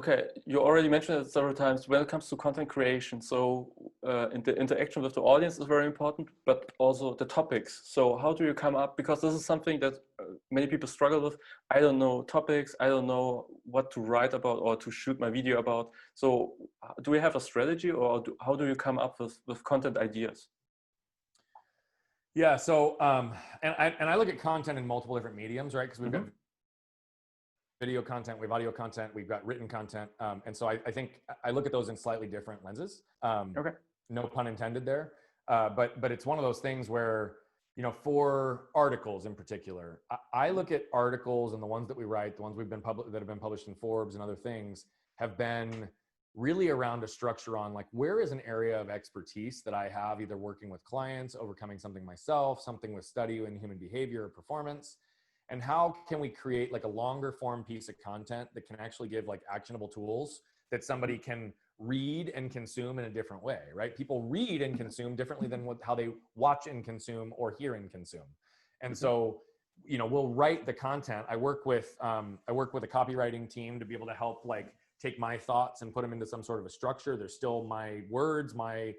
Okay, you already mentioned it several times when it comes to content creation. So the interaction with the audience is very important, but also the topics. So how do you come up? Because this is something that many people struggle with. I don't know topics. I don't know what to write about or to shoot my video about. So do we have a strategy, or how do you come up with content ideas? Yeah, so and I look at content in multiple different mediums, right? Because we've got video content, we have audio content, we've got written content. And so I think I look at those in slightly different lenses. Okay. No pun intended there. But it's one of those things where, you know, for articles in particular, I look at articles, and the ones that we write, the ones that have been published in Forbes and other things, have been really around a structure on like, where is an area of expertise that I have, either working with clients, overcoming something myself, something with study in human behavior or performance. And how can we create like a longer form piece of content that can actually give like actionable tools that somebody can read and consume in a different way, right? People read and consume differently than how they watch and consume or hear and consume. And so, you know, we'll write the content. I work with a copywriting team to be able to help like take my thoughts and put them into some sort of a structure. They're still my words, my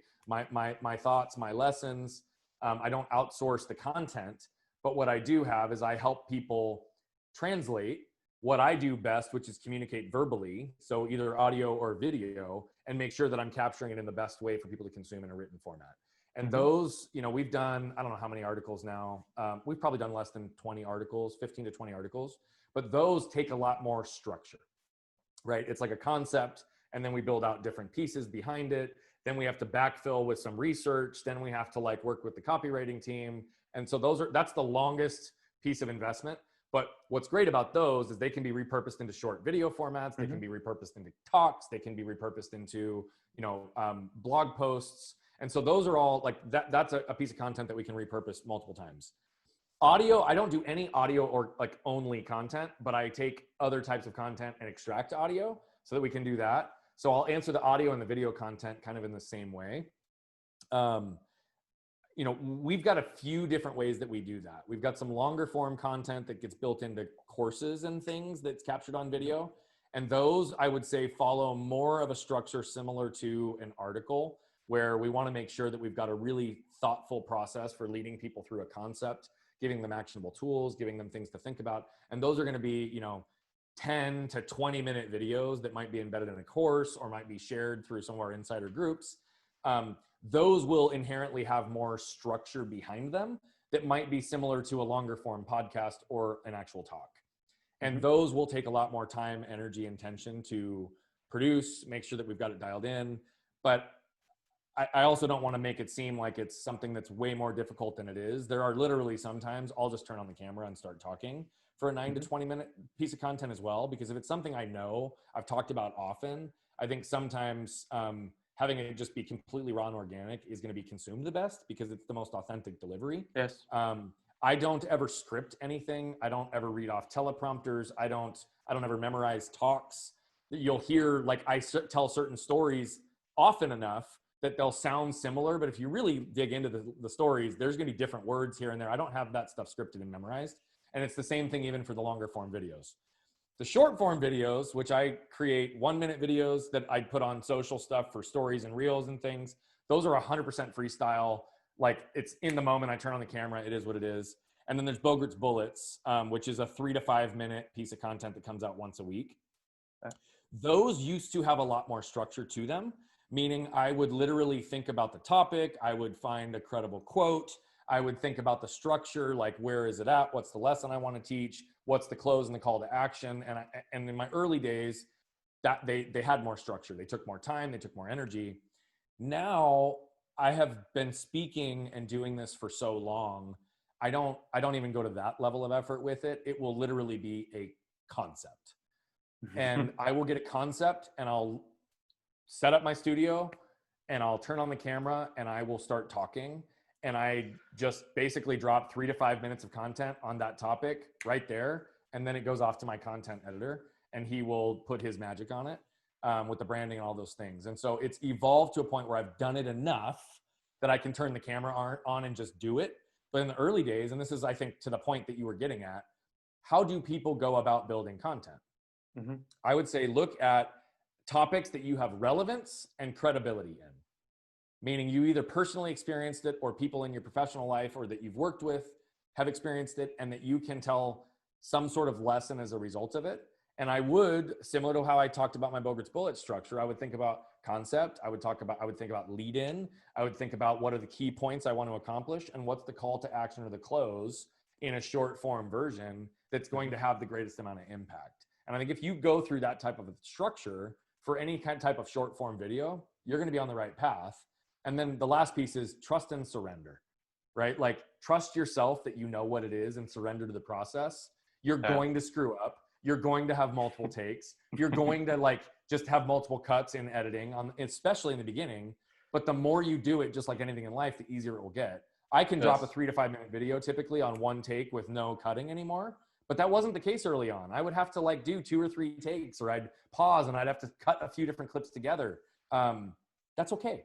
thoughts, my lessons. I don't outsource the content. But what I do have is I help people translate what I do best, which is communicate verbally, so either audio or video, and make sure that I'm capturing it in the best way for people to consume in a written format. And those, you know, we've done, I don't know how many articles now. We've probably done less than 20 articles, 15 to 20 articles, but those take a lot more structure, right? It's like a concept, and then we build out different pieces behind it. Then we have to backfill with some research. Then we have to like work with the copywriting team. And so that's the longest piece of investment. But what's great about those is they can be repurposed into short video formats. They can be repurposed into talks. They can be repurposed into, you know, blog posts. And so those are all like that's a piece of content that we can repurpose multiple times. Audio, I don't do any audio or like only content, but I take other types of content and extract audio so that we can do that. So I'll answer the audio and the video content kind of in the same way. You know, we've got a few different ways that we do that. We've got some longer form content that gets built into courses and things that's captured on video. And those, I would say, follow more of a structure similar to an article, where we want to make sure that we've got a really thoughtful process for leading people through a concept, giving them actionable tools, giving them things to think about. And those are going to be, you know, 10 to 20 minute videos that might be embedded in a course or might be shared through some of our insider groups. Those will inherently have more structure behind them that might be similar to a longer form podcast or an actual talk. And those will take a lot more time, energy, and attention to produce, make sure that we've got it dialed in. But I also don't want to make it seem like it's something that's way more difficult than it is. There are literally sometimes I'll just turn on the camera and start talking for a 9 to 20 minute piece of content as well, because if it's something I know I've talked about often, I think sometimes having it just be completely raw and organic is going to be consumed the best because it's the most authentic delivery. Yes. I don't ever script anything. I don't ever read off teleprompters. I don't ever memorize talks. You'll hear, like, I tell certain stories often enough that they'll sound similar, but if you really dig into the stories, there's going to be different words here and there. I don't have that stuff scripted and memorized. And it's the same thing even for the longer form videos. The short form videos, which I create 1 minute videos that I put on social stuff for stories and reels and things, those are 100% freestyle. Like, it's in the moment. I turn on the camera. It is what it is. And then there's Bogert's Bullets, which is a 3 to 5 minute piece of content that comes out once a week. Those used to have a lot more structure to them, meaning I would literally think about the topic. I would find a credible quote. I would think about the structure, like, where is it at? What's the lesson I want to teach? What's the close and the call to action? And in my early days, that they had more structure. They took more time. They took more energy. Now I have been speaking and doing this for so long. I don't even go to that level of effort with it. It will literally be a concept. And I will get a concept and I'll set up my studio and I'll turn on the camera and I will start talking. And I just basically drop 3 to 5 minutes of content on that topic right there. And then it goes off to my content editor and he will put his magic on it with the branding and all those things. And so it's evolved to a point where I've done it enough that I can turn the camera on and just do it. But in the early days, and this is, I think, to the point that you were getting at, how do people go about building content? I would say look at topics that you have relevance and credibility in, meaning you either personally experienced it or people in your professional life or that you've worked with have experienced it, and that you can tell some sort of lesson as a result of it. And I would, similar to how I talked about my Bogert's bullet structure, I would think about concept. I would think about lead in. I would think about what are the key points I want to accomplish and what's the call to action or the close in a short form version that's going to have the greatest amount of impact. And I think if you go through that type of structure for any type of short form video, you're going to be on the right path. And then the last piece is trust and surrender, right? Like trust yourself that you know what it is and surrender to the process. You're going to screw up. You're going to have multiple takes. You're going to like just have multiple cuts in editing, especially in the beginning. But the more you do it, just like anything in life, the easier it will get. I can drop a 3 to 5 minute video typically on one take with no cutting anymore. But that wasn't the case early on. I would have to like do 2 or 3 takes, or I'd pause and I'd have to cut a few different clips together. That's okay.